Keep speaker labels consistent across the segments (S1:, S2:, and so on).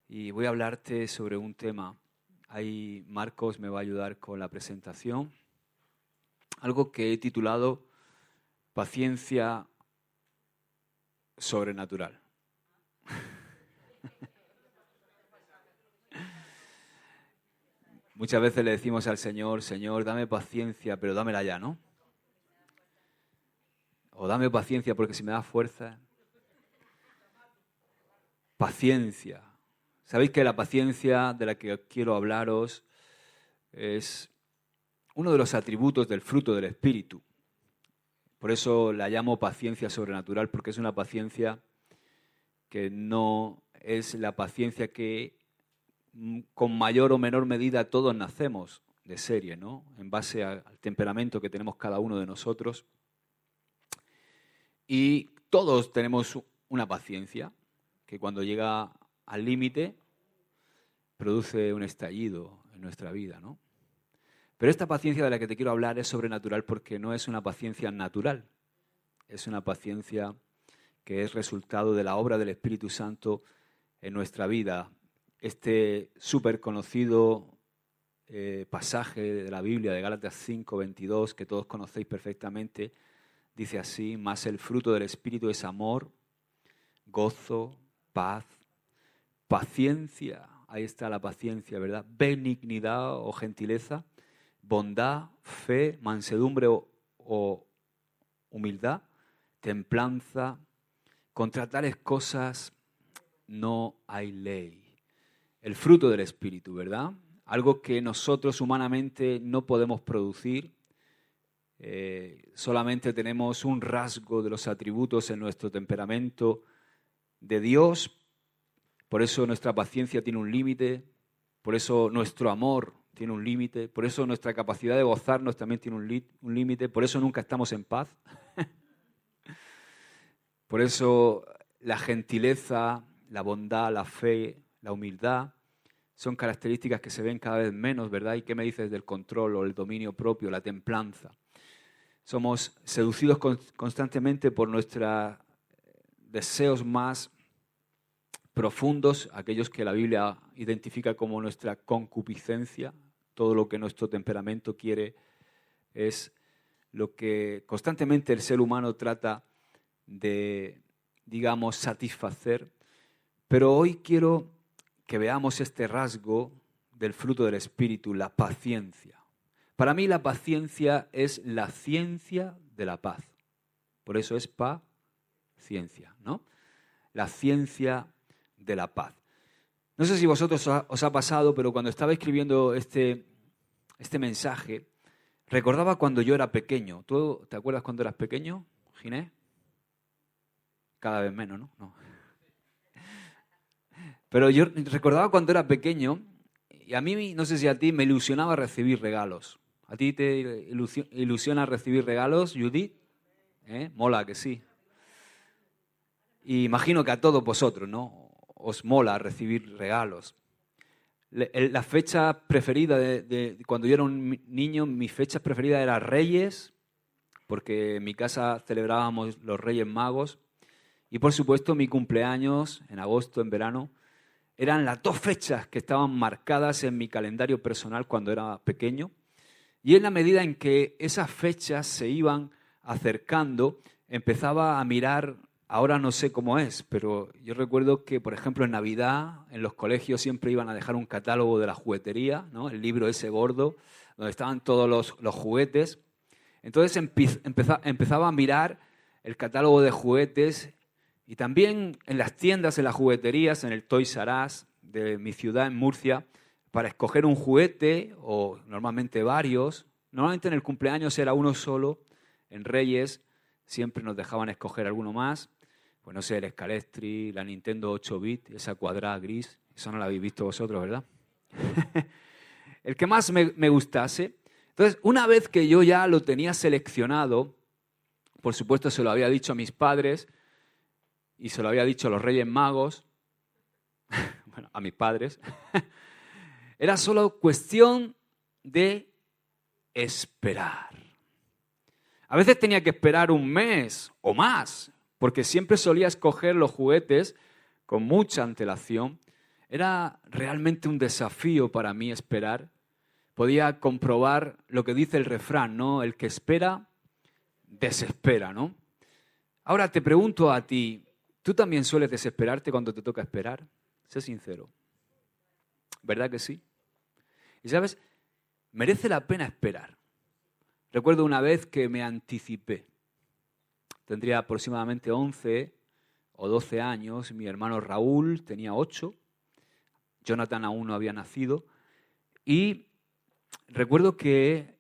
S1: y voy a hablarte sobre un tema. Ahí Marcos me va a ayudar con la presentación. Algo que he titulado Paciencia sobrenatural. Muchas veces le decimos al Señor, Señor, dame paciencia, pero dámela ya, ¿no? O dame paciencia porque si me da fuerza. Paciencia. Sabéis que la paciencia de la que quiero hablaros es uno de los atributos del fruto del Espíritu. Por eso la llamo paciencia sobrenatural, porque es una paciencia que no es la paciencia que con mayor o menor medida todos nacemos de serie, ¿no? En base al temperamento que tenemos cada uno de nosotros. Y todos tenemos una paciencia que cuando llega al límite produce un estallido en nuestra vida, ¿no? Pero esta paciencia de la que te quiero hablar es sobrenatural porque no es una paciencia natural. Es una paciencia que es resultado de la obra del Espíritu Santo en nuestra vida. Este súper conocido pasaje de la Biblia de Gálatas 5:22, que todos conocéis perfectamente, dice así: mas el fruto del Espíritu es amor, gozo, paz, paciencia. Ahí está la paciencia, ¿verdad? Benignidad o gentileza, bondad, fe, mansedumbre o humildad, templanza. Contra tales cosas no hay ley. El fruto del Espíritu, ¿verdad? Algo que nosotros humanamente no podemos producir. Solamente tenemos un rasgo de los atributos en nuestro temperamento de Dios. Por eso nuestra paciencia tiene un límite. Por eso nuestro amor tiene un límite. Por eso nuestra capacidad de gozarnos también tiene un límite. Por eso nunca estamos en paz. Por eso la gentileza, la bondad, la fe, la humildad son características que se ven cada vez menos, ¿verdad? ¿Y qué me dices del control o el dominio propio, la templanza? Somos seducidos constantemente por nuestros deseos más profundos, aquellos que la Biblia identifica como nuestra concupiscencia. Todo lo que nuestro temperamento quiere es lo que constantemente el ser humano trata de, digamos, satisfacer. Pero hoy quiero que veamos este rasgo del fruto del Espíritu, la paciencia. Para mí la paciencia es la ciencia de la paz. Por eso es paciencia, ¿no? La ciencia de la paz. No sé si vosotros os ha pasado, pero cuando estaba escribiendo este mensaje, recordaba cuando yo era pequeño. ¿Tú te acuerdas cuando eras pequeño, Ginés? Cada vez menos, ¿no? No. Pero yo recordaba cuando era pequeño, y a mí, no sé si a ti, me ilusionaba recibir regalos. ¿A ti te ilusiona recibir regalos, Judith? Mola que sí. Y imagino que a todos vosotros, ¿no? Os mola recibir regalos. La fecha preferida de cuando yo era un niño, mi fecha preferida era Reyes, porque en mi casa celebrábamos los Reyes Magos. Y por supuesto mi cumpleaños, en agosto, en verano, eran las dos fechas que estaban marcadas en mi calendario personal cuando era pequeño. Y en la medida en que esas fechas se iban acercando, empezaba a mirar, ahora no sé cómo es, pero yo recuerdo que, por ejemplo, en Navidad, en los colegios siempre iban a dejar un catálogo de la juguetería, ¿no? El libro ese gordo, donde estaban todos los juguetes. Entonces empezaba a mirar el catálogo de juguetes. Y también en las tiendas, en las jugueterías, en el Toys R Us de mi ciudad, en Murcia, para escoger un juguete, o normalmente varios. Normalmente en el cumpleaños era uno solo. En Reyes siempre nos dejaban escoger alguno más. Pues no sé, el Scalestri, la Nintendo 8-bit, esa cuadrada gris. Eso no la habéis visto vosotros, ¿verdad? El que más me gustase. Entonces, una vez que yo ya lo tenía seleccionado, por supuesto se lo había dicho a mis padres, y se lo había dicho a los Reyes Magos, bueno, a mis padres, era solo cuestión de esperar. A veces tenía que esperar un mes o más, porque siempre solía escoger los juguetes con mucha antelación. Era realmente un desafío para mí esperar. Podía comprobar lo que dice el refrán, ¿no? El que espera, desespera, ¿no? Ahora te pregunto a ti, ¿tú también sueles desesperarte cuando te toca esperar? Sé sincero. ¿Verdad que sí? Y sabes, merece la pena esperar. Recuerdo una vez que me anticipé. Tendría aproximadamente 11 o 12 años. Mi hermano Raúl tenía 8. Jonathan aún no había nacido. Y recuerdo que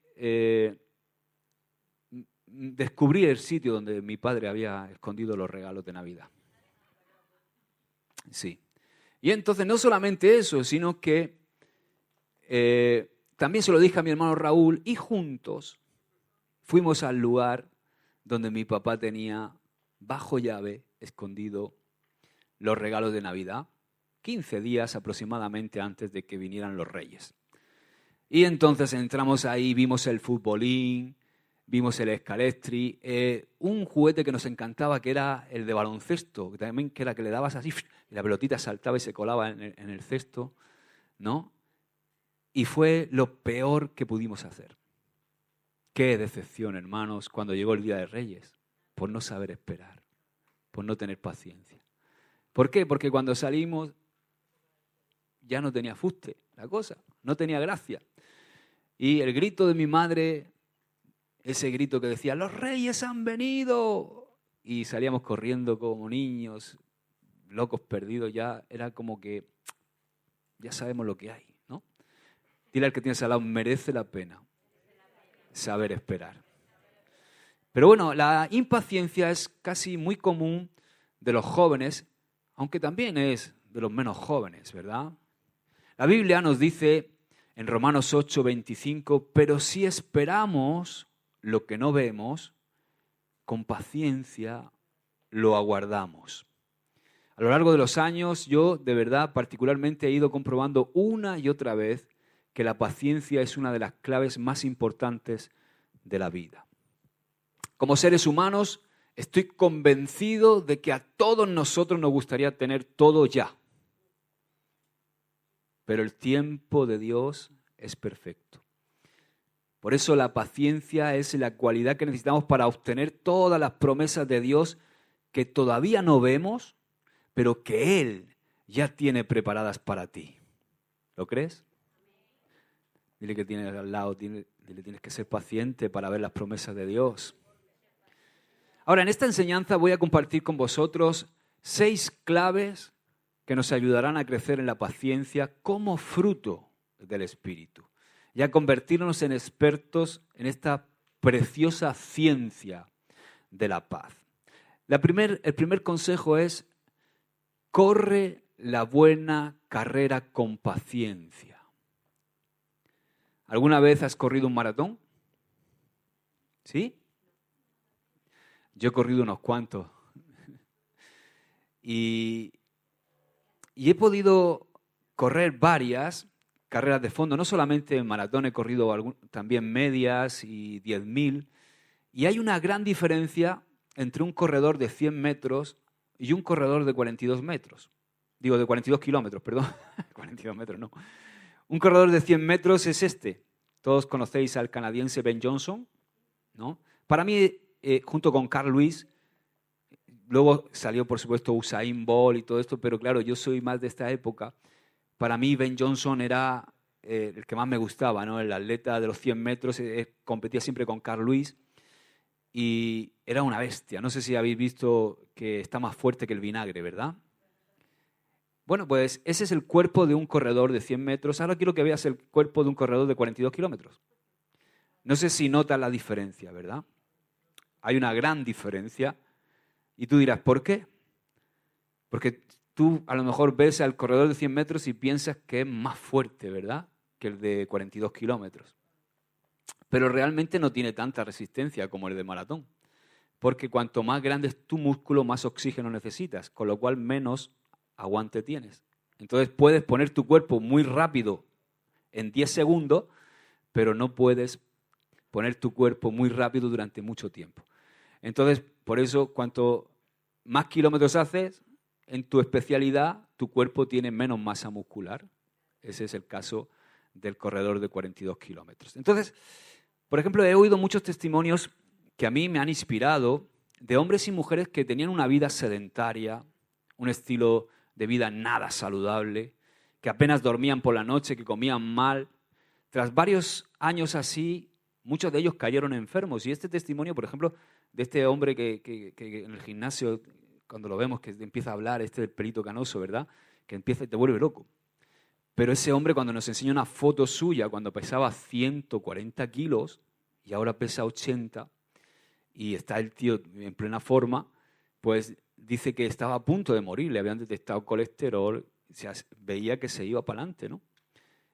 S1: descubrí el sitio donde mi padre había escondido los regalos de Navidad. Sí. Y entonces no solamente eso, sino que también se lo dije a mi hermano Raúl y juntos fuimos al lugar donde mi papá tenía bajo llave escondido los regalos de Navidad, 15 días aproximadamente antes de que vinieran los Reyes. Y entonces entramos ahí, vimos el futbolín, vimos el escalestri, un juguete que nos encantaba que era el de baloncesto, también que era que le dabas así y la pelotita saltaba y se colaba en el cesto, ¿no? Y fue lo peor que pudimos hacer. Qué decepción, hermanos, cuando llegó el Día de Reyes, por no saber esperar, por no tener paciencia. ¿Por qué? Porque cuando salimos ya no tenía fuste la cosa, no tenía gracia. Y el grito de mi madre, ese grito que decía, ¡los Reyes han venido! Y salíamos corriendo como niños, locos perdidos, ya era como que ya sabemos lo que hay, ¿no? Dile al que tienes al lado, merece la pena saber esperar. Pero bueno, la impaciencia es casi muy común de los jóvenes, aunque también es de los menos jóvenes, ¿verdad? La Biblia nos dice en Romanos 8:25, pero si esperamos lo que no vemos, con paciencia lo aguardamos. A lo largo de los años, yo de verdad particularmente he ido comprobando una y otra vez que la paciencia es una de las claves más importantes de la vida. Como seres humanos, estoy convencido de que a todos nosotros nos gustaría tener todo ya. Pero el tiempo de Dios es perfecto. Por eso la paciencia es la cualidad que necesitamos para obtener todas las promesas de Dios que todavía no vemos, pero que Él ya tiene preparadas para ti. ¿Lo crees? Dile que tienes al lado, dile tienes que ser paciente para ver las promesas de Dios. Ahora, en esta enseñanza voy a compartir con vosotros 6 claves que nos ayudarán a crecer en la paciencia como fruto del Espíritu y a convertirnos en expertos en esta preciosa ciencia de la paz. El primer consejo es: corre la buena carrera con paciencia. ¿Alguna vez has corrido un maratón? ¿Sí? Yo he corrido unos cuantos. Y he podido correr varias carreras de fondo, no solamente en maratón, he corrido también medias y 10.000. Y hay una gran diferencia entre un corredor de 100 metros y un corredor de 42 metros. Digo, de 42 kilómetros, perdón. 42 metros, no. Un corredor de 100 metros es este. Todos conocéis al canadiense Ben Johnson, ¿no? Para mí, junto con Carl Lewis, luego salió, por supuesto, Usain Bolt y todo esto, pero claro, yo soy más de esta época. Para mí, Ben Johnson era el que más me gustaba, ¿no? El atleta de los 100 metros, competía siempre con Carl Lewis y era una bestia. No sé si habéis visto que está más fuerte que el vinagre, ¿verdad? Bueno, pues ese es el cuerpo de un corredor de 100 metros. Ahora quiero que veas el cuerpo de un corredor de 42 kilómetros. No sé si notas la diferencia, ¿verdad? Hay una gran diferencia. Y tú dirás, ¿por qué? Porque tú a lo mejor ves al corredor de 100 metros y piensas que es más fuerte, ¿verdad?, que el de 42 kilómetros. Pero realmente no tiene tanta resistencia como el de maratón. Porque cuanto más grande es tu músculo, más oxígeno necesitas, con lo cual menos aguante tienes. Entonces puedes poner tu cuerpo muy rápido en 10 segundos, pero no puedes poner tu cuerpo muy rápido durante mucho tiempo. Entonces, por eso, cuanto más kilómetros haces, en tu especialidad tu cuerpo tiene menos masa muscular. Ese es el caso del corredor de 42 kilómetros. Entonces, por ejemplo, he oído muchos testimonios que a mí me han inspirado de hombres y mujeres que tenían una vida sedentaria, un estilo de vida nada saludable, que apenas dormían por la noche, que comían mal. Tras varios años así, muchos de ellos cayeron enfermos. Y este testimonio, por ejemplo, de este hombre que en el gimnasio, cuando lo vemos, que empieza a hablar, del pelito canoso, ¿verdad? Que empieza y te vuelve loco. Pero ese hombre, cuando nos enseña una foto suya, cuando pesaba 140 kilos y ahora pesa 80, y está el tío en plena forma, pues dice que estaba a punto de morir, le habían detectado colesterol, veía que se iba para adelante, ¿no?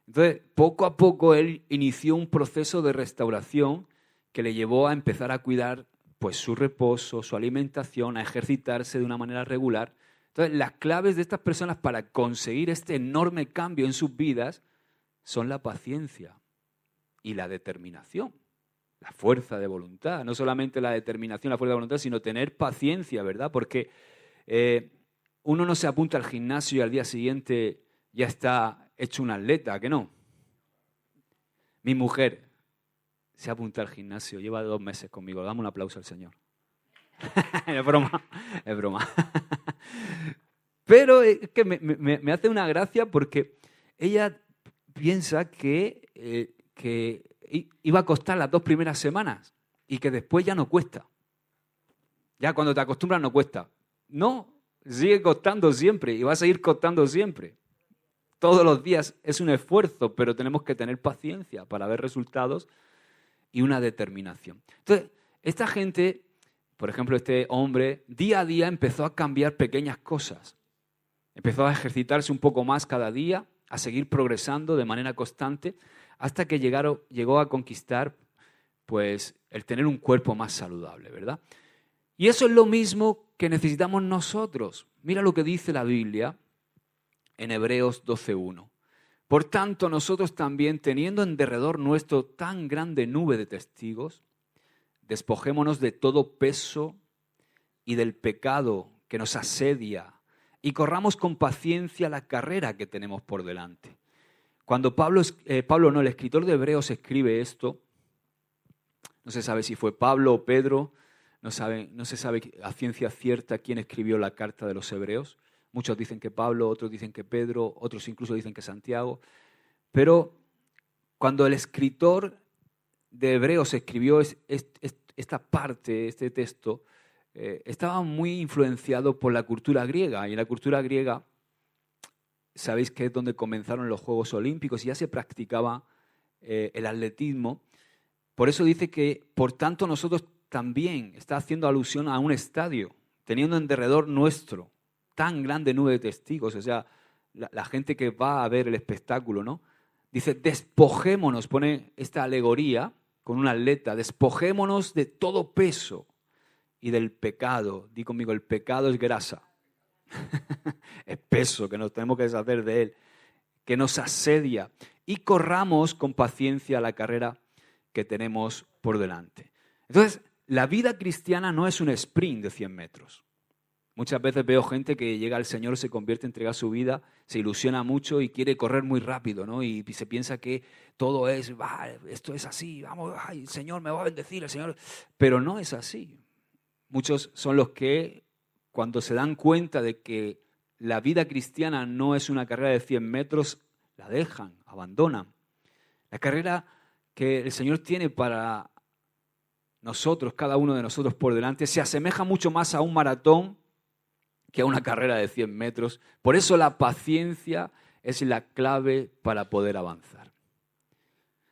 S1: Entonces, poco a poco él inició un proceso de restauración que le llevó a empezar a cuidar pues, su reposo, su alimentación, a ejercitarse de una manera regular. Entonces, las claves de estas personas para conseguir este enorme cambio en sus vidas son la paciencia y la determinación. La fuerza de voluntad, no solamente la determinación, la fuerza de voluntad, sino tener paciencia, ¿verdad? Porque uno no se apunta al gimnasio y al día siguiente ya está hecho un atleta, ¿a que no? Mi mujer se apunta al gimnasio, lleva 2 meses conmigo, dame un aplauso al Señor. Es broma, es broma. Pero es que me hace una gracia porque ella piensa que iba a costar las 2 primeras semanas y que después ya no cuesta. Ya cuando te acostumbras no cuesta. No, sigue costando siempre y va a seguir costando siempre. Todos los días es un esfuerzo, pero tenemos que tener paciencia para ver resultados y una determinación. Entonces, esta gente, por ejemplo, este hombre, día a día empezó a cambiar pequeñas cosas. Empezó a ejercitarse un poco más cada día, a seguir progresando de manera constante, hasta que llegó a conquistar pues, el tener un cuerpo más saludable, ¿verdad? Y eso es lo mismo que necesitamos nosotros. Mira lo que dice la Biblia en Hebreos 12:1. Por tanto, nosotros también, teniendo en derredor nuestro tan grande nube de testigos, despojémonos de todo peso y del pecado que nos asedia y corramos con paciencia la carrera que tenemos por delante. Cuando el escritor de Hebreos escribe esto, no se sabe si fue Pablo o Pedro, no se sabe a ciencia cierta quién escribió la carta de los Hebreos. Muchos dicen que Pablo, otros dicen que Pedro, otros incluso dicen que Santiago. Pero cuando el escritor de Hebreos escribió esta parte, este texto, estaba muy influenciado por la cultura griega. Y en la cultura griega, sabéis que es donde comenzaron los Juegos Olímpicos y ya se practicaba el atletismo. Por eso dice que, por tanto, nosotros también, está haciendo alusión a un estadio, teniendo en derredor nuestro tan grande nube de testigos, o sea, la gente que va a ver el espectáculo, ¿no? Dice, despojémonos, pone esta alegoría con un atleta, despojémonos de todo peso y del pecado. Di conmigo, el pecado es grasa. Es peso, que nos tenemos que deshacer de él, que nos asedia, y corramos con paciencia la carrera que tenemos por delante. Entonces, la vida cristiana no es un sprint de 100 metros. Muchas veces veo gente que llega al Señor, se convierte, entrega su vida, se ilusiona mucho y quiere correr muy rápido, ¿no? Y se piensa que todo es, esto es así, vamos, ay, el Señor me va a bendecir, el Señor. Pero no es así. Muchos son los que, cuando se dan cuenta de que la vida cristiana no es una carrera de 100 metros, la dejan, abandonan. La carrera que el Señor tiene para nosotros, cada uno de nosotros por delante, se asemeja mucho más a un maratón que a una carrera de 100 metros. Por eso la paciencia es la clave para poder avanzar.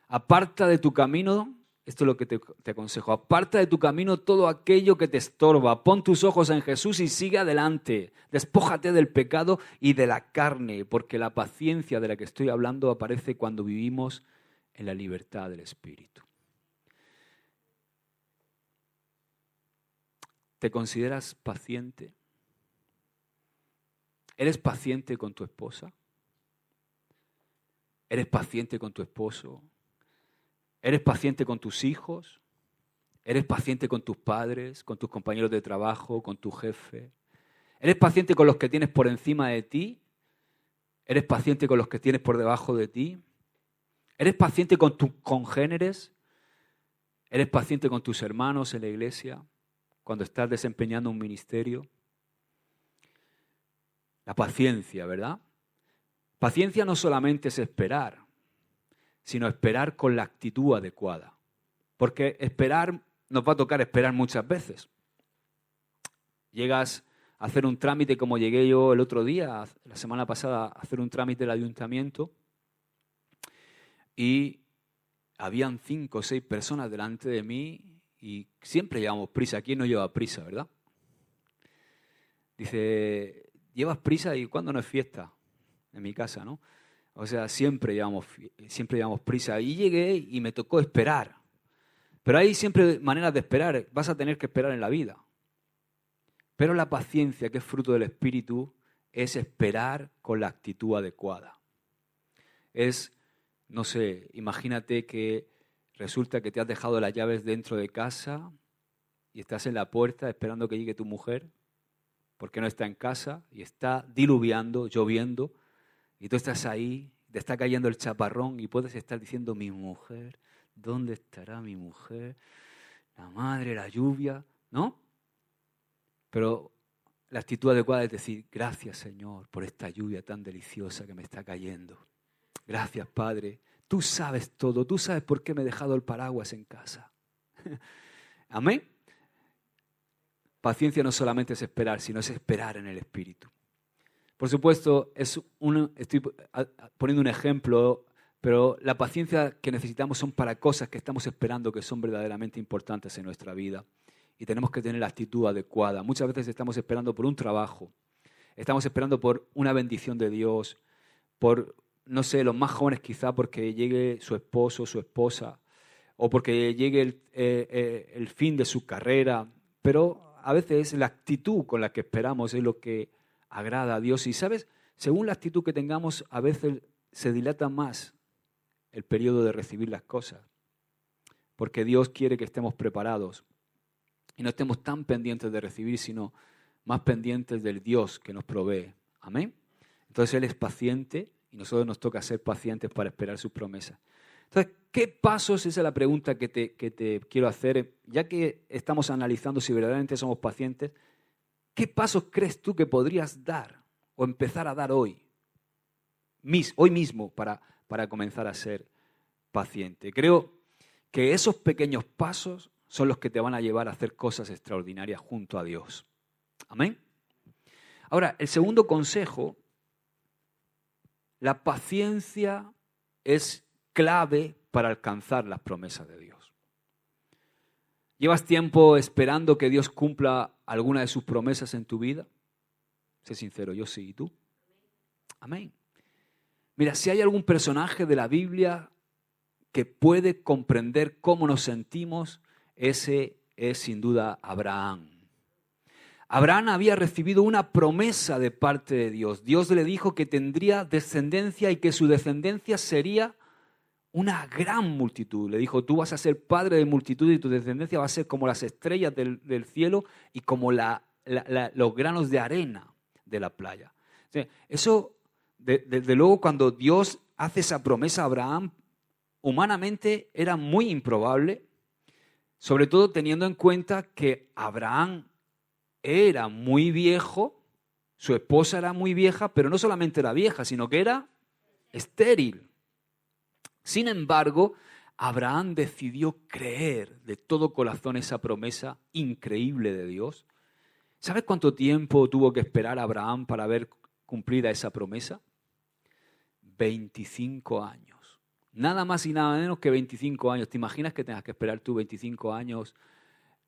S1: Aparta de tu camino, esto es lo que te aconsejo, aparta de tu camino todo aquello que te estorba. Pon tus ojos en Jesús y sigue adelante. Despójate del pecado y de la carne, porque la paciencia de la que estoy hablando aparece cuando vivimos en la libertad del Espíritu. ¿Te consideras paciente? ¿Eres paciente con tu esposa? ¿Eres paciente con tu esposo? ¿Eres paciente con tus hijos? ¿Eres paciente con tus padres, con tus compañeros de trabajo, con tu jefe? ¿Eres paciente con los que tienes por encima de ti? ¿Eres paciente con los que tienes por debajo de ti? ¿Eres paciente con tus congéneres? ¿Eres paciente con tus hermanos en la iglesia cuando estás desempeñando un ministerio? La paciencia, ¿verdad? Paciencia no solamente es esperar, sino esperar con la actitud adecuada. Porque esperar, nos va a tocar esperar muchas veces. Llegas a hacer un trámite como llegué yo el otro día, la semana pasada, a hacer un trámite del ayuntamiento y habían 5 o 6 personas delante de mí y siempre llevamos prisa. ¿Quién no lleva prisa, verdad? Dice, ¿llevas prisa y cuándo no es fiesta? En mi casa, ¿no? O sea, siempre llevamos prisa. Y llegué y me tocó esperar. Pero hay siempre maneras de esperar. Vas a tener que esperar en la vida. Pero la paciencia, que es fruto del Espíritu, es esperar con la actitud adecuada. Es, no sé, imagínate que resulta que te has dejado las llaves dentro de casa y estás en la puerta esperando que llegue tu mujer porque no está en casa y está diluviando, lloviendo, y tú estás ahí, te está cayendo el chaparrón y puedes estar diciendo, mi mujer, ¿dónde estará mi mujer? La madre, la lluvia, ¿no? Pero la actitud adecuada es decir, gracias Señor por esta lluvia tan deliciosa que me está cayendo. Gracias Padre, tú sabes todo, tú sabes por qué me he dejado el paraguas en casa. Amén. Paciencia no solamente es esperar, sino es esperar en el Espíritu. Por supuesto, estoy poniendo un ejemplo, pero la paciencia que necesitamos son para cosas que estamos esperando que son verdaderamente importantes en nuestra vida. Y tenemos que tener la actitud adecuada. Muchas veces estamos esperando por un trabajo, estamos esperando por una bendición de Dios, por, no sé, los más jóvenes quizá porque llegue su esposo, su esposa, o porque llegue el fin de su carrera, pero a veces la actitud con la que esperamos es lo que agrada a Dios. Y sabes, según la actitud que tengamos, a veces se dilata más el periodo de recibir las cosas, porque Dios quiere que estemos preparados y no estemos tan pendientes de recibir, sino más pendientes del Dios que nos provee. Amén. Entonces Él es paciente y nosotros nos toca ser pacientes para esperar sus promesas. Entonces, ¿qué pasos? Esa es la pregunta que te quiero hacer. Ya que estamos analizando si verdaderamente somos pacientes, ¿qué pasos crees tú que podrías dar o empezar a dar hoy mismo, para comenzar a ser paciente? Creo que esos pequeños pasos son los que te van a llevar a hacer cosas extraordinarias junto a Dios. Amén. Ahora, el segundo consejo, la paciencia es clave para alcanzar las promesas de Dios. ¿Llevas tiempo esperando que Dios cumpla alguna de sus promesas en tu vida? Sé sincero, yo sí. ¿Y tú? Amén. Mira, si hay algún personaje de la Biblia que puede comprender cómo nos sentimos, ese es sin duda Abraham. Abraham había recibido una promesa de parte de Dios. Dios le dijo que tendría descendencia y que su descendencia sería una gran multitud. Le dijo, tú vas a ser padre de multitud y tu descendencia va a ser como las estrellas del cielo y como los granos de arena de la playa. O sea, eso, desde luego, cuando Dios hace esa promesa a Abraham, humanamente era muy improbable, sobre todo teniendo en cuenta que Abraham era muy viejo, su esposa era muy vieja, pero no solamente era vieja, sino que era estéril. Sin embargo, Abraham decidió creer de todo corazón esa promesa increíble de Dios. ¿Sabes cuánto tiempo tuvo que esperar Abraham para ver cumplida esa promesa? 25 años. Nada más y nada menos que 25 años. ¿Te imaginas que tengas que esperar tú 25 años,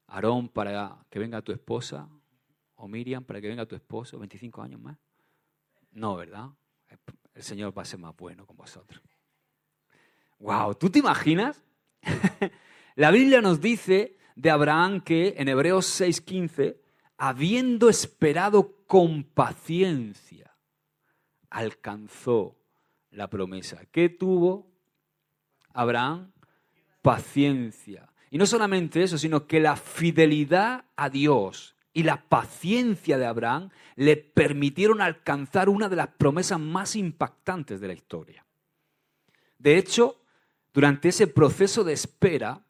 S1: Aarón, para que venga tu esposa? ¿O Miriam, para que venga tu esposo? ¿25 años más? No, ¿verdad? El Señor va a ser más bueno con vosotros. ¡Wow! ¿Tú te imaginas? La Biblia nos dice de Abraham que en Hebreos 6:15, habiendo esperado con paciencia, alcanzó la promesa. ¿Qué tuvo Abraham? Paciencia. Y no solamente eso, sino que la fidelidad a Dios y la paciencia de Abraham le permitieron alcanzar una de las promesas más impactantes de la historia. De hecho, durante ese proceso de espera,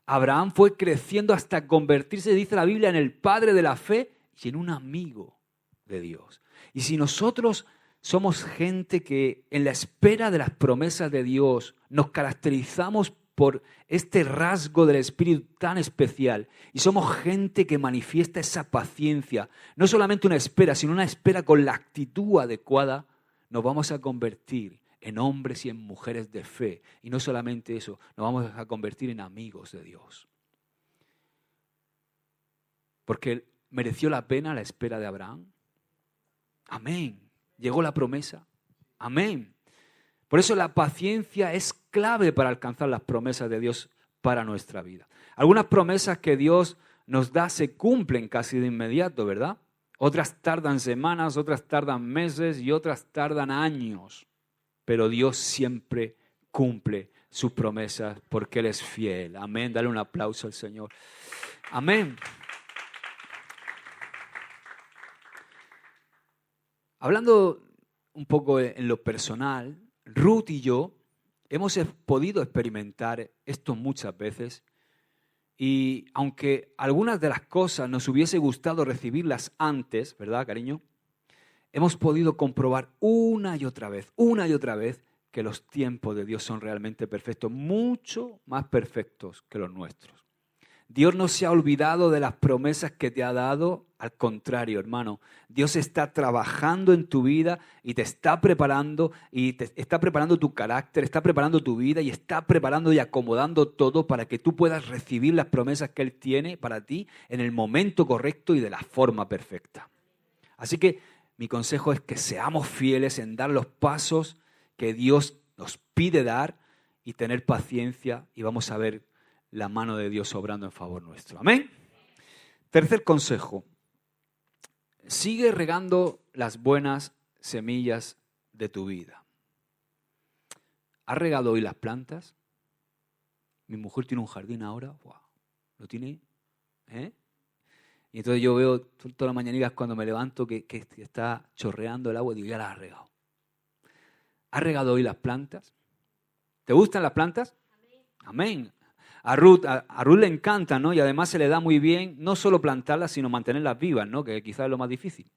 S1: Abraham fue creciendo hasta convertirse, dice la Biblia, en el padre de la fe y en un amigo de Dios. Y si nosotros somos gente que en la espera de las promesas de Dios nos caracterizamos por este rasgo del Espíritu tan especial y somos gente que manifiesta esa paciencia, no solamente una espera, sino una espera con la actitud adecuada, nos vamos a convertir en hombres y en mujeres de fe. Y no solamente eso, nos vamos a convertir en amigos de Dios. Porque mereció la pena la espera de Abraham. Amén. Llegó la promesa. Amén. Por eso la paciencia es clave para alcanzar las promesas de Dios para nuestra vida. Algunas promesas que Dios nos da se cumplen casi de inmediato, ¿verdad? Otras tardan semanas, otras tardan meses y otras tardan años. Pero Dios siempre cumple sus promesas porque Él es fiel. Amén. Dale un aplauso al Señor. Amén. Hablando un poco en lo personal, Ruth y yo hemos podido experimentar esto muchas veces y aunque algunas de las cosas nos hubiese gustado recibirlas antes, ¿verdad, cariño? Hemos podido comprobar una y otra vez, que los tiempos de Dios son realmente perfectos, mucho más perfectos que los nuestros. Dios no se ha olvidado de las promesas que te ha dado, al contrario, hermano. Dios está trabajando en tu vida y te está preparando tu carácter, está preparando tu vida y está preparando y acomodando todo para que tú puedas recibir las promesas que Él tiene para ti en el momento correcto y de la forma perfecta. Así que mi consejo es que seamos fieles en dar los pasos que Dios nos pide dar y tener paciencia y vamos a ver la mano de Dios obrando en favor nuestro. Amén. Tercer consejo. Sigue regando las buenas semillas de tu vida. ¿Has regado hoy las plantas? Mi mujer tiene un jardín ahora. ¡Wow! ¿Lo tiene? Y entonces yo veo todas las mañanitas cuando me levanto que está chorreando el agua y digo, ya las has regado. ¿Has regado hoy las plantas? ¿Te gustan las plantas? Amén. A Ruth le encanta, ¿no? Y además se le da muy bien no solo plantarlas, sino mantenerlas vivas, ¿no? Que quizás es lo más difícil.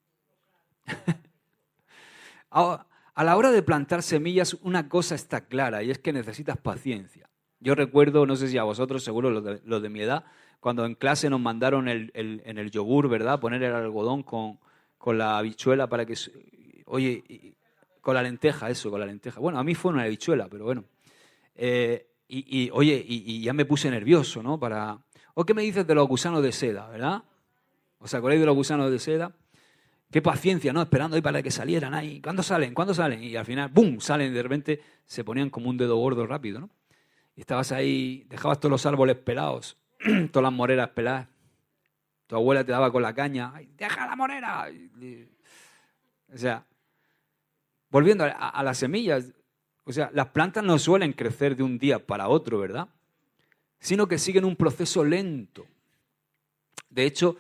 S1: A la hora de plantar semillas, una cosa está clara y es que necesitas paciencia. Yo recuerdo, no sé si a vosotros, seguro los de mi edad, cuando en clase nos mandaron en el yogur, ¿verdad? Poner el algodón con la habichuela para que... Oye, con la lenteja. Bueno, a mí fue una habichuela, pero bueno. Y ya me puse nervioso, ¿no? ¿O qué me dices de los gusanos de seda, verdad? ¿Os acordáis de los gusanos de seda? Qué paciencia, ¿no? Esperando ahí para que salieran ahí. ¿Cuándo salen? Y al final, ¡bum!, salen y de repente se ponían como un dedo gordo rápido, ¿no? Y estabas ahí, dejabas todos los árboles pelados, todas las moreras peladas. Tu abuela te daba con la caña, ¡ay, deja la morera! O sea, volviendo a las semillas, o sea, las plantas no suelen crecer de un día para otro, ¿verdad? Sino que siguen un proceso lento. De hecho,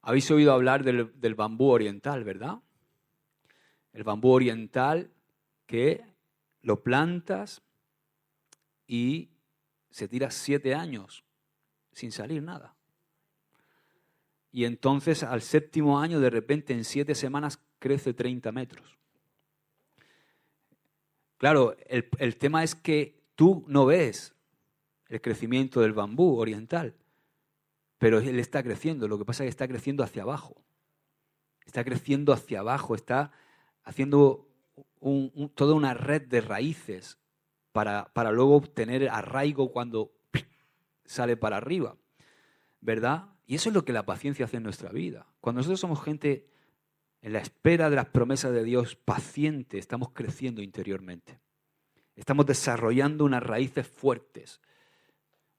S1: habéis oído hablar del bambú oriental, ¿verdad? El bambú oriental que lo plantas y se tira 7 años sin salir nada. Y entonces al 7º año, de repente, en 7 semanas, crece 30 metros. Claro, el tema es que tú no ves el crecimiento del bambú oriental, pero él está creciendo. Lo que pasa es que está creciendo hacia abajo. Está creciendo hacia abajo, está haciendo toda una red de raíces para luego obtener arraigo cuando sale para arriba, ¿verdad? Y eso es lo que la paciencia hace en nuestra vida. Cuando nosotros somos gente en la espera de las promesas de Dios, paciente, estamos creciendo interiormente. Estamos desarrollando unas raíces fuertes,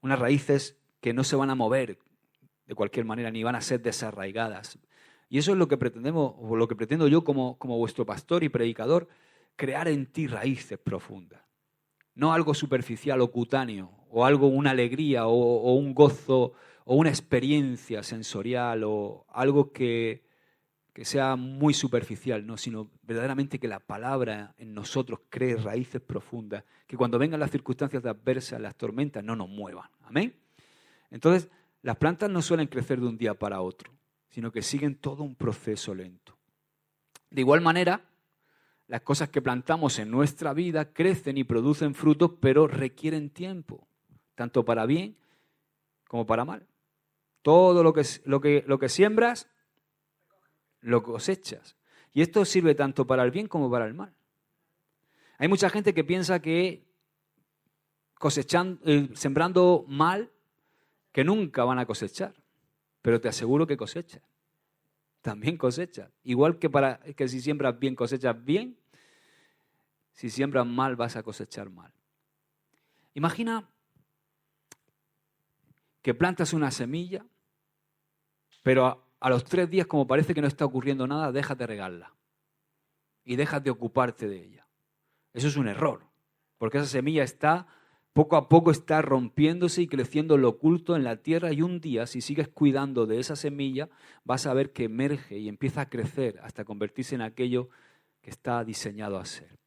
S1: unas raíces que no se van a mover de cualquier manera, ni van a ser desarraigadas. Y eso es lo que pretendemos, o lo que pretendo yo como vuestro pastor y predicador, crear en ti raíces profundas. No algo superficial o cutáneo, o algo, una alegría, o un gozo, o una experiencia sensorial o algo que sea muy superficial, no, sino verdaderamente que la palabra en nosotros cree raíces profundas, que cuando vengan las circunstancias adversas, las tormentas, no nos muevan. Amén. Entonces, las plantas no suelen crecer de un día para otro, sino que siguen todo un proceso lento. De igual manera, las cosas que plantamos en nuestra vida crecen y producen frutos, pero requieren tiempo, tanto para bien como para mal. Todo lo que siembras, lo cosechas. Y esto sirve tanto para el bien como para el mal. Hay mucha gente que piensa que sembrando mal, que nunca van a cosechar. Pero te aseguro que cosechas. También cosechas. Igual que si siembras bien, cosechas bien. Si siembras mal, vas a cosechar mal. Imagina que plantas una semilla, pero a los 3 días, como parece que no está ocurriendo nada, dejas de regarla y dejas de ocuparte de ella. Eso es un error, porque esa semilla poco a poco está rompiéndose y creciendo en lo oculto en la tierra, y un día, si sigues cuidando de esa semilla, vas a ver que emerge y empieza a crecer hasta convertirse en aquello que está diseñado a ser.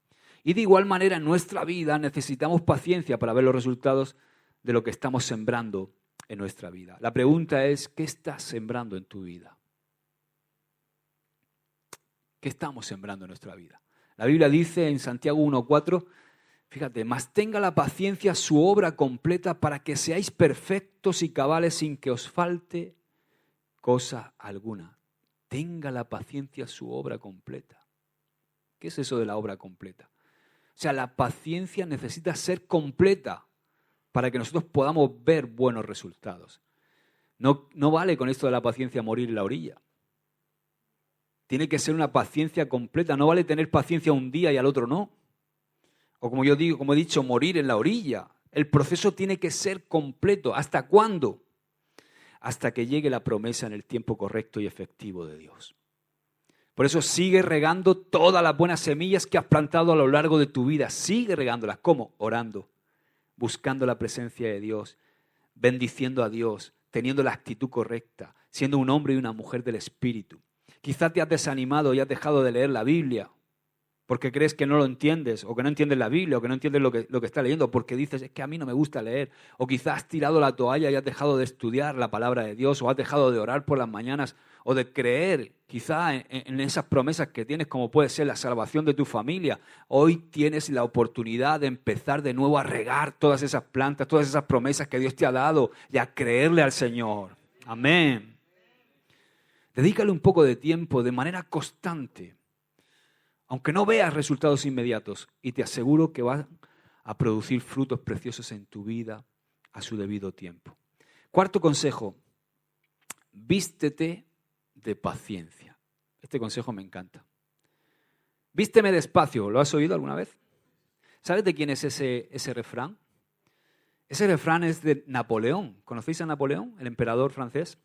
S1: Y de igual manera, en nuestra vida necesitamos paciencia para ver los resultados de lo que estamos sembrando en nuestra vida. La pregunta es, ¿qué estás sembrando en tu vida? ¿Qué estamos sembrando en nuestra vida? La Biblia dice en Santiago 1:4, fíjate, mas tenga la paciencia su obra completa para que seáis perfectos y cabales sin que os falte cosa alguna. Tenga la paciencia su obra completa. ¿Qué es eso de la obra completa? O sea, la paciencia necesita ser completa para que nosotros podamos ver buenos resultados. No vale con esto de la paciencia morir en la orilla. Tiene que ser una paciencia completa. No vale tener paciencia un día y al otro no. O como he dicho, morir en la orilla. El proceso tiene que ser completo. ¿Hasta cuándo? Hasta que llegue la promesa en el tiempo correcto y efectivo de Dios. Por eso sigue regando todas las buenas semillas que has plantado a lo largo de tu vida. Sigue regándolas. ¿Cómo? Orando, buscando la presencia de Dios, bendiciendo a Dios, teniendo la actitud correcta, siendo un hombre y una mujer del Espíritu. Quizás te has desanimado y has dejado de leer la Biblia porque crees que no lo entiendes, o que no entiendes la Biblia, o que no entiendes lo que estás leyendo, porque dices, es que a mí no me gusta leer. O quizás has tirado la toalla y has dejado de estudiar la palabra de Dios, o has dejado de orar por las mañanas, o de creer quizá en esas promesas que tienes, como puede ser la salvación de tu familia. Hoy tienes la oportunidad de empezar de nuevo a regar todas esas plantas, todas esas promesas que Dios te ha dado, y a creerle al Señor. Amén. Dedícale un poco de tiempo de manera constante, aunque no veas resultados inmediatos, y te aseguro que vas a producir frutos preciosos en tu vida a su debido tiempo. Cuarto consejo, vístete de paciencia. Este consejo me encanta. Vísteme despacio, ¿lo has oído alguna vez? ¿Sabes de quién es ese refrán? Ese refrán es de Napoleón. ¿Conocéis a Napoleón, el emperador francés?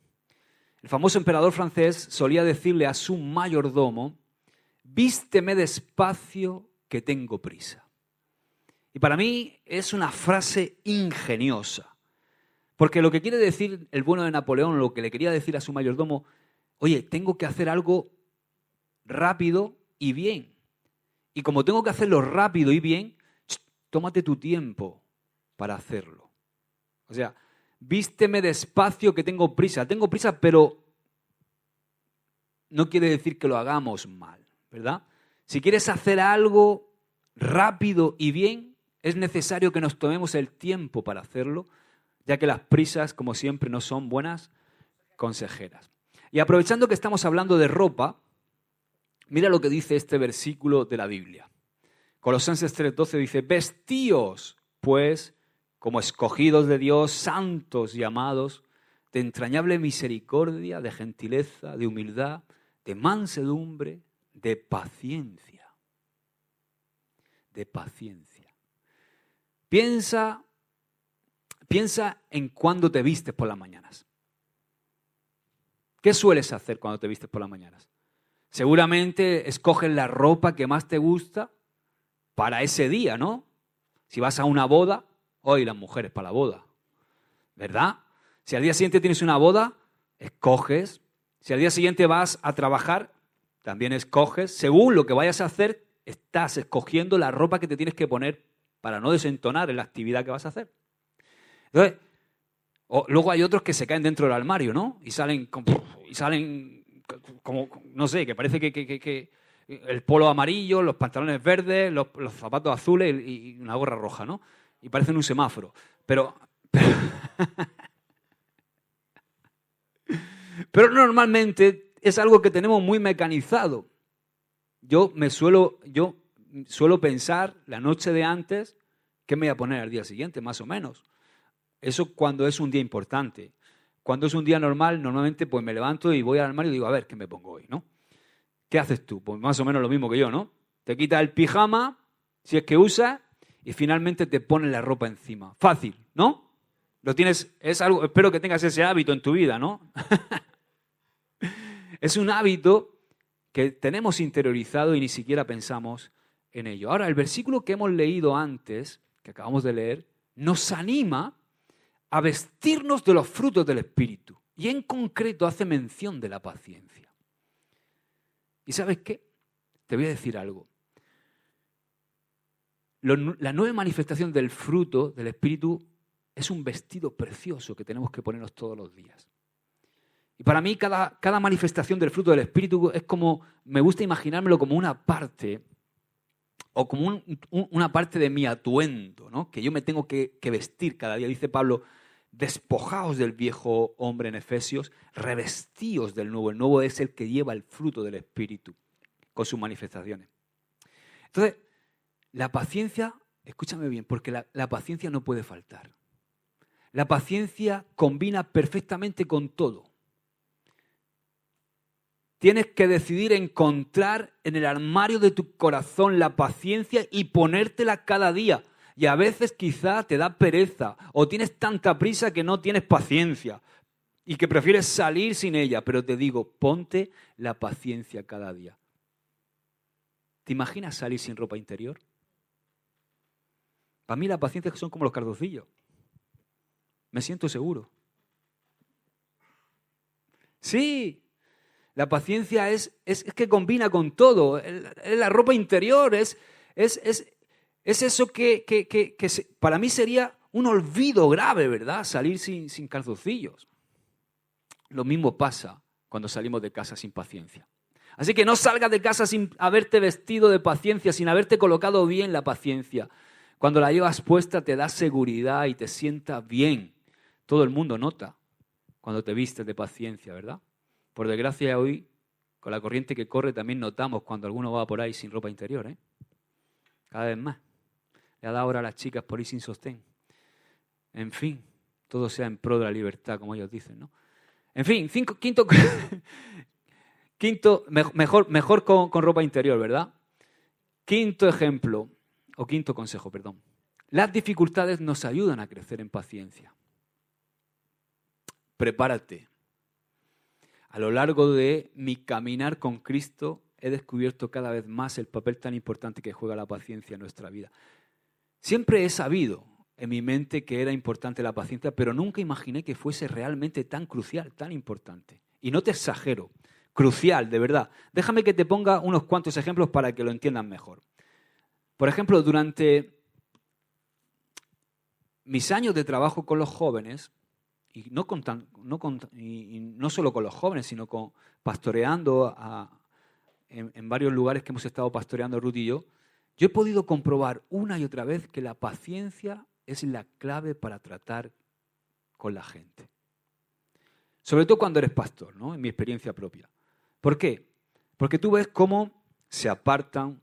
S1: El famoso emperador francés solía decirle a su mayordomo, vísteme despacio que tengo prisa. Y para mí es una frase ingeniosa, porque lo que quiere decir el bueno de Napoleón, lo que le quería decir a su mayordomo, oye, tengo que hacer algo rápido y bien. Y como tengo que hacerlo rápido y bien, tómate tu tiempo para hacerlo. O sea, vísteme despacio que tengo prisa. Tengo prisa, pero no quiere decir que lo hagamos mal, ¿verdad? Si quieres hacer algo rápido y bien, es necesario que nos tomemos el tiempo para hacerlo, ya que las prisas, como siempre, no son buenas consejeras. Y aprovechando que estamos hablando de ropa, mira lo que dice este versículo de la Biblia. Colosenses 3:12 dice, vestíos, pues, como escogidos de Dios, santos y amados, de entrañable misericordia, de gentileza, de humildad, de mansedumbre, de paciencia. De paciencia. Piensa en cuándo te vistes por las mañanas. ¿Qué sueles hacer cuando te vistes por las mañanas? Seguramente escoges la ropa que más te gusta para ese día, ¿no? Si vas a una boda, hoy las mujeres para la boda, ¿verdad? Si al día siguiente tienes una boda, escoges. Si al día siguiente vas a trabajar, también escoges. Según lo que vayas a hacer, estás escogiendo la ropa que te tienes que poner para no desentonar en la actividad que vas a hacer. Entonces, luego hay otros que se caen dentro del armario, ¿no? Y salen como no sé, que parece que el polo amarillo, los pantalones verdes, los zapatos azules y una gorra roja, ¿no? Y parecen un semáforo. Pero normalmente es algo que tenemos muy mecanizado. Yo suelo pensar la noche de antes qué me voy a poner al día siguiente, más o menos. Eso cuando es un día importante. Cuando es un día normal, normalmente pues me levanto y voy al armario y digo, a ver, ¿qué me pongo hoy, no? ¿Qué haces tú? Pues más o menos lo mismo que yo, ¿no? Te quitas el pijama, si es que usas, y finalmente te pones la ropa encima. Fácil, ¿no? Lo tienes, es algo, espero que tengas ese hábito en tu vida, ¿no? Es un hábito que tenemos interiorizado y ni siquiera pensamos en ello. Ahora, el versículo que hemos leído antes, que acabamos de leer, nos anima a vestirnos de los frutos del Espíritu. Y en concreto hace mención de la paciencia. ¿Y sabes qué? Te voy a decir algo. La nueva manifestación del fruto del Espíritu es un vestido precioso que tenemos que ponernos todos los días. Y para mí cada manifestación del fruto del Espíritu es como, me gusta imaginármelo como una parte, o como una parte de mi atuendo, ¿no? Que yo me tengo que vestir cada día. Dice Pablo, despojaos del viejo hombre en Efesios, revestíos del nuevo. El nuevo es el que lleva el fruto del Espíritu con sus manifestaciones. Entonces, la paciencia, escúchame bien, porque la paciencia no puede faltar. La paciencia combina perfectamente con todo. Tienes que decidir encontrar en el armario de tu corazón la paciencia y ponértela cada día. Y a veces quizá te da pereza o tienes tanta prisa que no tienes paciencia y que prefieres salir sin ella. Pero te digo, ponte la paciencia cada día. ¿Te imaginas salir sin ropa interior? Para mí la paciencia son como los calzoncillos. Me siento seguro. Sí. La paciencia es que combina con todo. Es la ropa interior, es eso que para mí sería un olvido grave, ¿verdad? Salir sin calzoncillos. Lo mismo pasa cuando salimos de casa sin paciencia. Así que no salgas de casa sin haberte vestido de paciencia, sin haberte colocado bien la paciencia. Cuando la llevas puesta te da seguridad y te sienta bien. Todo el mundo nota cuando te vistes de paciencia, ¿verdad? Por desgracia hoy, con la corriente que corre, también notamos cuando alguno va por ahí sin ropa interior, ¿eh? Cada vez más. Le ha dado ahora a las chicas por ir sin sostén. En fin, todo sea en pro de la libertad, como ellos dicen, ¿no? En fin, mejor con ropa interior, ¿verdad? Quinto consejo, perdón. Las dificultades nos ayudan a crecer en paciencia. Prepárate. A lo largo de mi caminar con Cristo he descubierto cada vez más el papel tan importante que juega la paciencia en nuestra vida. Siempre he sabido en mi mente que era importante la paciencia, pero nunca imaginé que fuese realmente tan crucial, tan importante. Y no te exagero, crucial, de verdad. Déjame que te ponga unos cuantos ejemplos para que lo entiendan mejor. Por ejemplo, durante mis años de trabajo con los jóvenes, y no solo con los jóvenes, sino pastoreando en varios lugares que hemos estado pastoreando Ruth y yo he podido comprobar una y otra vez que la paciencia es la clave para tratar con la gente. Sobre todo cuando eres pastor, ¿no? En mi experiencia propia. ¿Por qué? Porque tú ves cómo se apartan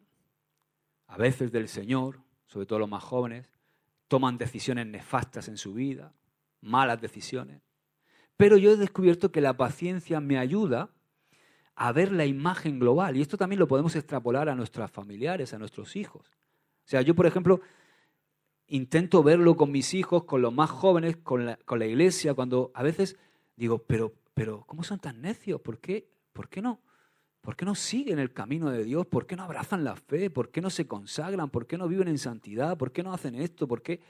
S1: a veces del Señor, sobre todo los más jóvenes, toman decisiones nefastas en su vida, malas decisiones. Pero yo he descubierto que la paciencia me ayuda a ver la imagen global. Y esto también lo podemos extrapolar a nuestros familiares, a nuestros hijos. O sea, yo, por ejemplo, intento verlo con mis hijos, con los más jóvenes, con la iglesia, cuando a veces digo, pero ¿cómo son tan necios? ¿Por qué no? ¿Por qué no siguen el camino de Dios? ¿Por qué no abrazan la fe? ¿Por qué no se consagran? ¿Por qué no viven en santidad? ¿Por qué no hacen esto? ¿Por qué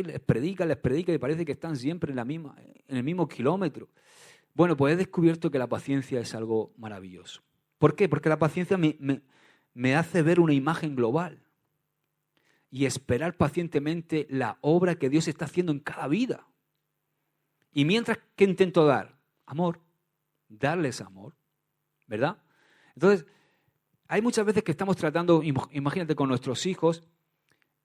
S1: les predica y parece que están siempre en el mismo kilómetro? Bueno, pues he descubierto que la paciencia es algo maravilloso. ¿Por qué? Porque la paciencia me hace ver una imagen global y esperar pacientemente la obra que Dios está haciendo en cada vida. Y mientras, ¿qué intento dar? Amor. Darles amor. ¿Verdad? Entonces, hay muchas veces que estamos tratando, imagínate, con nuestros hijos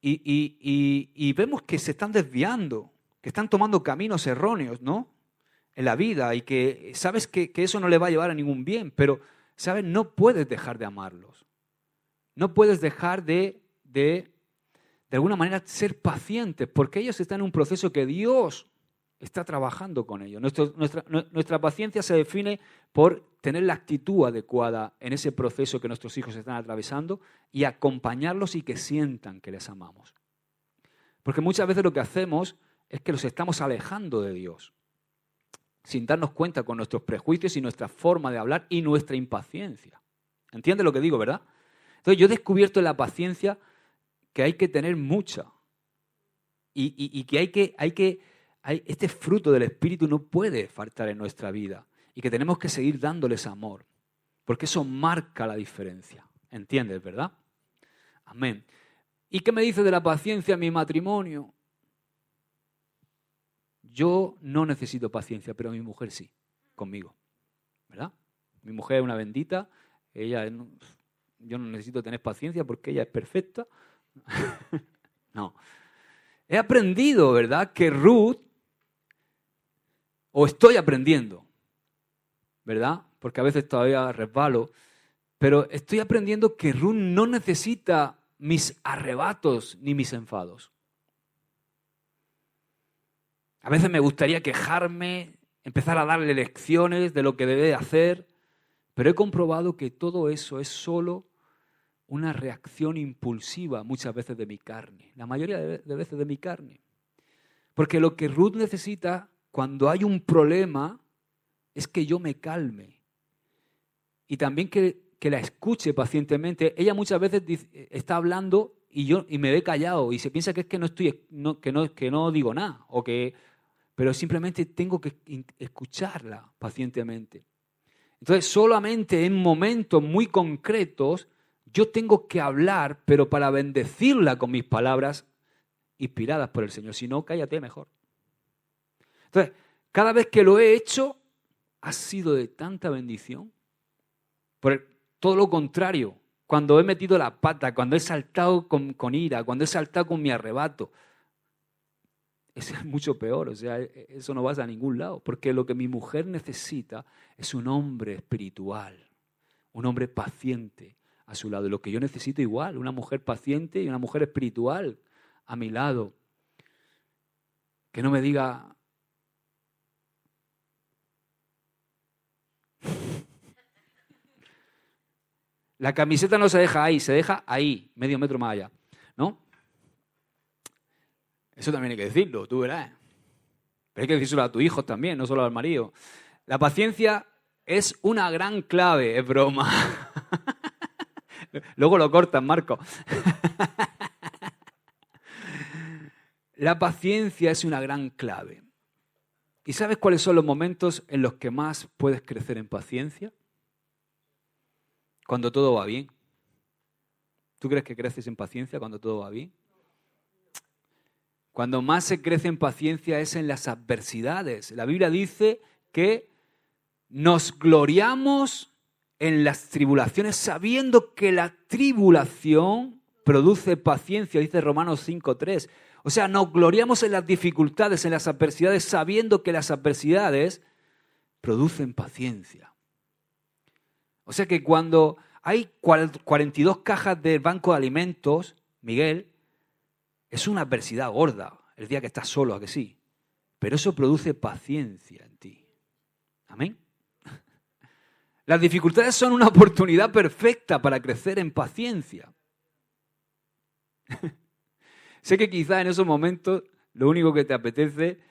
S1: y vemos que se están desviando, que están tomando caminos erróneos, ¿no? En la vida y que sabes que eso no le va a llevar a ningún bien, pero, ¿sabes? No puedes dejar de amarlos. No puedes dejar de alguna manera ser pacientes, porque ellos están en un proceso que Dios está trabajando con ellos. Nuestra paciencia se define por tener la actitud adecuada en ese proceso que nuestros hijos están atravesando y acompañarlos y que sientan que les amamos. Porque muchas veces lo que hacemos es que los estamos alejando de Dios, sin darnos cuenta con nuestros prejuicios y nuestra forma de hablar y nuestra impaciencia. ¿Entiendes lo que digo, verdad? Entonces yo he descubierto en la paciencia que hay que tener mucha y que este fruto del Espíritu no puede faltar en nuestra vida y que tenemos que seguir dándoles amor, porque eso marca la diferencia. ¿Entiendes, verdad? Amén. ¿Y qué me dice de la paciencia en mi matrimonio? Yo no necesito paciencia, pero mi mujer sí, conmigo, ¿verdad? Mi mujer es una bendita, yo no necesito tener paciencia porque ella es perfecta. No. He aprendido, ¿verdad?, que Ruth, o estoy aprendiendo, ¿verdad? Porque a veces todavía resbalo, pero estoy aprendiendo que Ruth no necesita mis arrebatos ni mis enfados. A veces me gustaría quejarme, empezar a darle lecciones de lo que debe hacer, pero he comprobado que todo eso es solo una reacción impulsiva muchas veces de mi carne, la mayoría de veces de mi carne. Porque lo que Ruth necesita cuando hay un problema es que yo me calme y también que la escuche pacientemente. Ella muchas veces está hablando y me ve callado y se piensa que es que no digo nada, pero simplemente tengo que escucharla pacientemente. Entonces, solamente en momentos muy concretos yo tengo que hablar, pero para bendecirla con mis palabras inspiradas por el Señor. Si no, cállate mejor. Entonces, cada vez que lo he hecho, ha sido de tanta bendición. Todo lo contrario, cuando he metido la pata, cuando he saltado con ira, cuando he saltado con mi arrebato, eso es mucho peor, o sea, eso no va a ningún lado, porque lo que mi mujer necesita es un hombre espiritual, un hombre paciente a su lado. Y lo que yo necesito igual, una mujer paciente y una mujer espiritual a mi lado, que no me diga... La camiseta no se deja ahí, se deja ahí, medio metro más allá, ¿no? Eso también hay que decirlo, tú verás. Pero hay que decírselo a tus hijos también, no solo al marido. La paciencia es una gran clave, es broma. Luego lo cortan, Marco. La paciencia es una gran clave. ¿Y sabes cuáles son los momentos en los que más puedes crecer en paciencia? Cuando todo va bien. ¿Tú crees que creces en paciencia cuando todo va bien? Cuando más se crece en paciencia es en las adversidades. La Biblia dice que nos gloriamos en las tribulaciones sabiendo que la tribulación produce paciencia, dice Romanos 5:3. O sea, nos gloriamos en las dificultades, en las adversidades, sabiendo que las adversidades producen paciencia. O sea que cuando hay 42 cajas del banco de alimentos, Miguel, es una adversidad gorda el día que estás solo, ¿a que sí? Pero eso produce paciencia en ti. ¿Amén? Las dificultades son una oportunidad perfecta para crecer en paciencia. Sé que quizás en esos momentos lo único que te apetece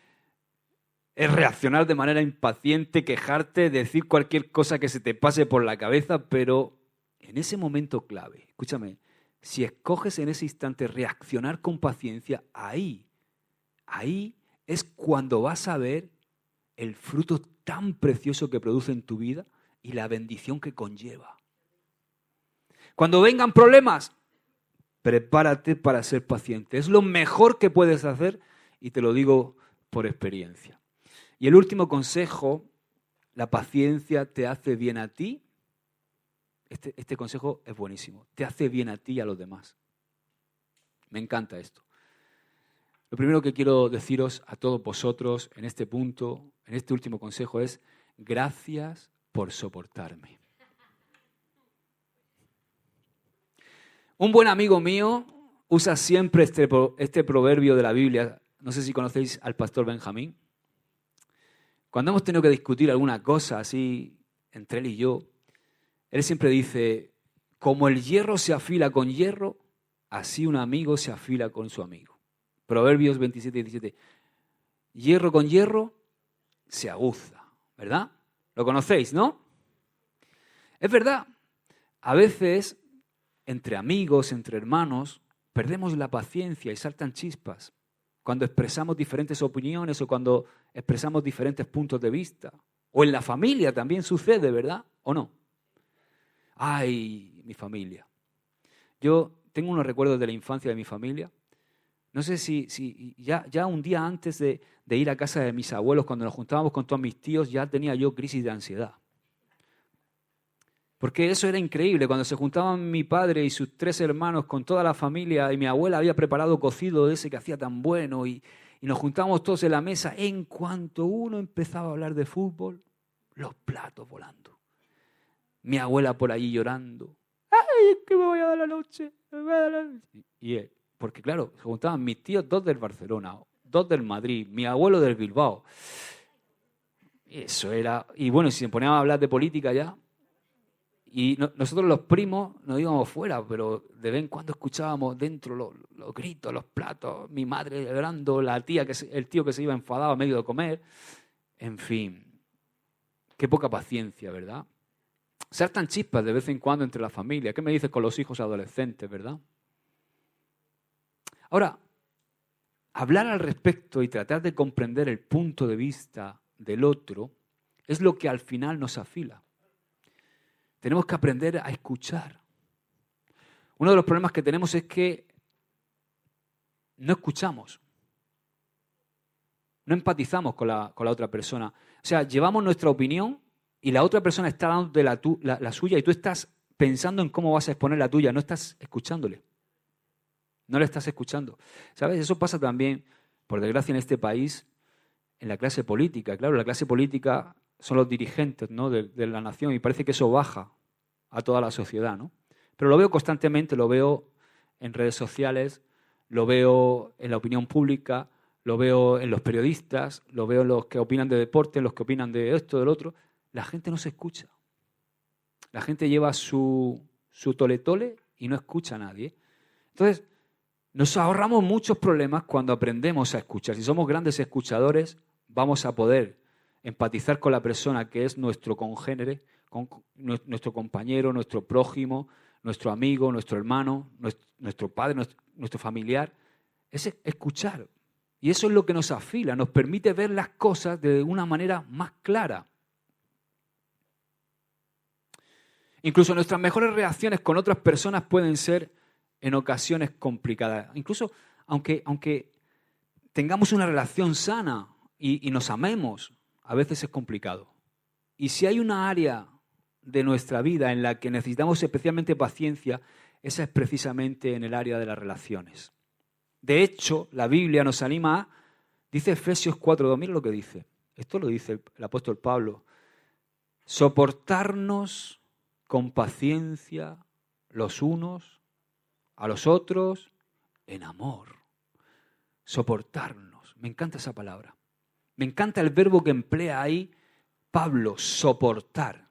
S1: es reaccionar de manera impaciente, quejarte, decir cualquier cosa que se te pase por la cabeza, pero en ese momento clave, escúchame, si escoges en ese instante reaccionar con paciencia, ahí es cuando vas a ver el fruto tan precioso que produce en tu vida y la bendición que conlleva. Cuando vengan problemas, prepárate para ser paciente. Es lo mejor que puedes hacer y te lo digo por experiencia. Y el último consejo, la paciencia te hace bien a ti. Este consejo es buenísimo. Te hace bien a ti y a los demás. Me encanta esto. Lo primero que quiero deciros a todos vosotros en este punto, en este último consejo es gracias por soportarme. Un buen amigo mío usa siempre este proverbio de la Biblia. No sé si conocéis al pastor Benjamín. Cuando hemos tenido que discutir alguna cosa así entre él y yo, él siempre dice, como el hierro se afila con hierro, así un amigo se afila con su amigo. Proverbios 27:17. Hierro con hierro se aguza, ¿verdad? ¿Lo conocéis, no? Es verdad. A veces, entre amigos, entre hermanos, perdemos la paciencia y saltan chispas cuando expresamos diferentes opiniones o cuando expresamos diferentes puntos de vista. O en la familia también sucede, ¿verdad? ¿O no? ¡Ay, mi familia! Yo tengo unos recuerdos de la infancia de mi familia. No sé si ya un día antes de ir a casa de mis abuelos, cuando nos juntábamos con todos mis tíos, ya tenía yo crisis de ansiedad. Porque eso era increíble, cuando se juntaban mi padre y sus 3 hermanos con toda la familia y mi abuela había preparado cocido ese que hacía tan bueno y nos juntábamos todos en la mesa. En cuanto uno empezaba a hablar de fútbol, los platos volando. Mi abuela por allí llorando. ¡Ay, es que me voy a dar la noche! Y él, porque claro, se juntaban mis tíos, 2 del Barcelona, 2 del Madrid, mi abuelo del Bilbao. Eso era... Y bueno, si se ponían a hablar de política ya... Y nosotros los primos nos íbamos fuera, pero de vez en cuando escuchábamos dentro los gritos, los platos, mi madre llorando, el tío que se iba enfadado a medio de comer. En fin, qué poca paciencia, ¿verdad? Saltan chispas de vez en cuando entre la familia. ¿Qué me dices con los hijos adolescentes, verdad? Ahora, hablar al respecto y tratar de comprender el punto de vista del otro es lo que al final nos afila. Tenemos que aprender a escuchar. Uno de los problemas que tenemos es que no escuchamos. No empatizamos con la otra persona. O sea, llevamos nuestra opinión y la otra persona está dando la suya y tú estás pensando en cómo vas a exponer la tuya. No estás escuchándole. No le estás escuchando. ¿Sabes? Eso pasa también, por desgracia, en este país, en la clase política. Claro, la clase política son los dirigentes, ¿no?, de la nación y parece que eso baja a toda la sociedad, ¿no? Pero lo veo constantemente, lo veo en redes sociales, lo veo en la opinión pública, lo veo en los periodistas, lo veo en los que opinan de deporte, en los que opinan de esto, del otro. La gente no se escucha. La gente lleva su tole-tole y no escucha a nadie. Entonces, nos ahorramos muchos problemas cuando aprendemos a escuchar. Si somos grandes escuchadores, vamos a poder empatizar con la persona que es nuestro congénere, nuestro compañero, nuestro prójimo, nuestro amigo, nuestro hermano, nuestro padre, nuestro familiar. Es escuchar. Y eso es lo que nos afila, nos permite ver las cosas de una manera más clara. Incluso nuestras mejores reacciones con otras personas pueden ser en ocasiones complicadas. Incluso aunque tengamos una relación sana y nos amemos, a veces es complicado. Y si hay una área de nuestra vida en la que necesitamos especialmente paciencia, esa es precisamente en el área de las relaciones. De hecho, la Biblia nos anima, dice Efesios 4:2, mira lo que dice. Esto lo dice el apóstol Pablo. Soportarnos con paciencia los unos a los otros en amor. Soportarnos. Me encanta esa palabra. Me encanta el verbo que emplea ahí Pablo, soportar.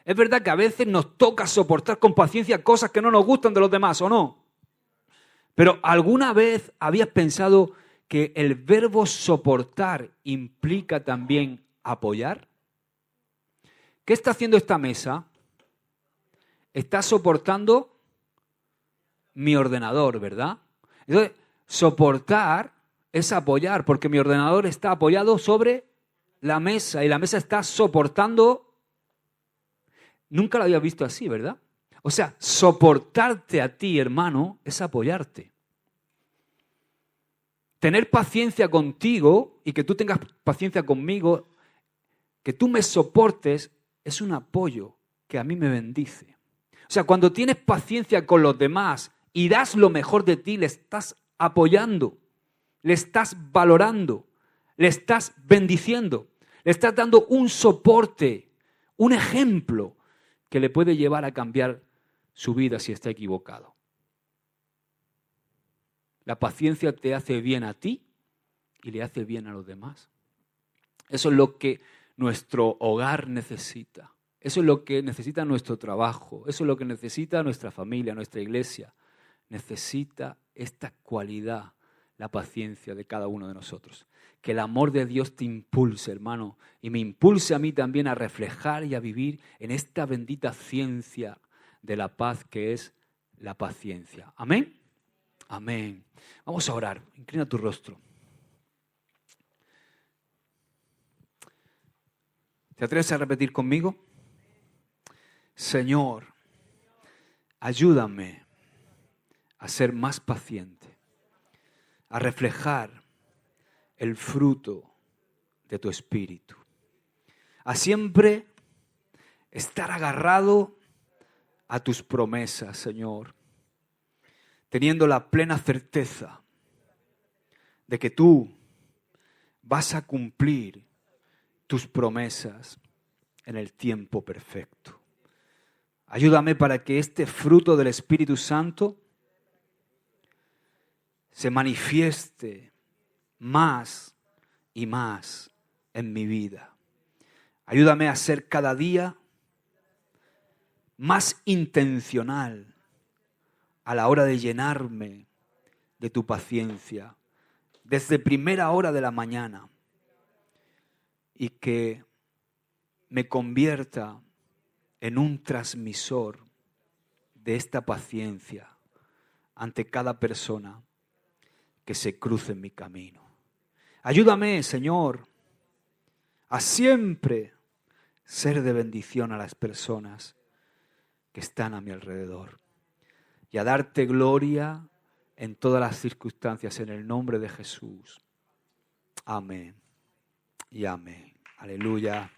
S1: Es verdad que a veces nos toca soportar con paciencia cosas que no nos gustan de los demás, ¿o no? Pero ¿alguna vez habías pensado que el verbo soportar implica también apoyar? ¿Qué está haciendo esta mesa? Está soportando mi ordenador, ¿verdad? Entonces, soportar es apoyar, porque mi ordenador está apoyado sobre la mesa y la mesa está soportando. Nunca lo había visto así, ¿verdad? O sea, soportarte a ti, hermano, es apoyarte. Tener paciencia contigo y que tú tengas paciencia conmigo, que tú me soportes, es un apoyo que a mí me bendice. O sea, cuando tienes paciencia con los demás y das lo mejor de ti, le estás apoyando, le estás valorando, le estás bendiciendo, le estás dando un soporte, un ejemplo que le puede llevar a cambiar su vida si está equivocado. La paciencia te hace bien a ti y le hace bien a los demás. Eso es lo que nuestro hogar necesita. Eso es lo que necesita nuestro trabajo. Eso es lo que necesita nuestra familia, nuestra iglesia. Necesita esta cualidad, la paciencia de cada uno de nosotros. Que el amor de Dios te impulse, hermano, y me impulse a mí también a reflejar y a vivir en esta bendita ciencia de la paz que es la paciencia. ¿Amén? Amén. Vamos a orar. Inclina tu rostro. ¿Te atreves a repetir conmigo? Señor, ayúdame a ser más paciente, a reflejar el fruto de tu espíritu, a siempre estar agarrado a tus promesas, Señor, teniendo la plena certeza de que tú vas a cumplir tus promesas en el tiempo perfecto. Ayúdame para que este fruto del Espíritu Santo se manifieste más y más en mi vida. Ayúdame a ser cada día más intencional a la hora de llenarme de tu paciencia, desde primera hora de la mañana, y que me convierta en un transmisor de esta paciencia ante cada persona que se cruce en mi camino. Ayúdame, Señor, a siempre ser de bendición a las personas que están a mi alrededor y a darte gloria en todas las circunstancias en el nombre de Jesús. Amén y amén. Aleluya.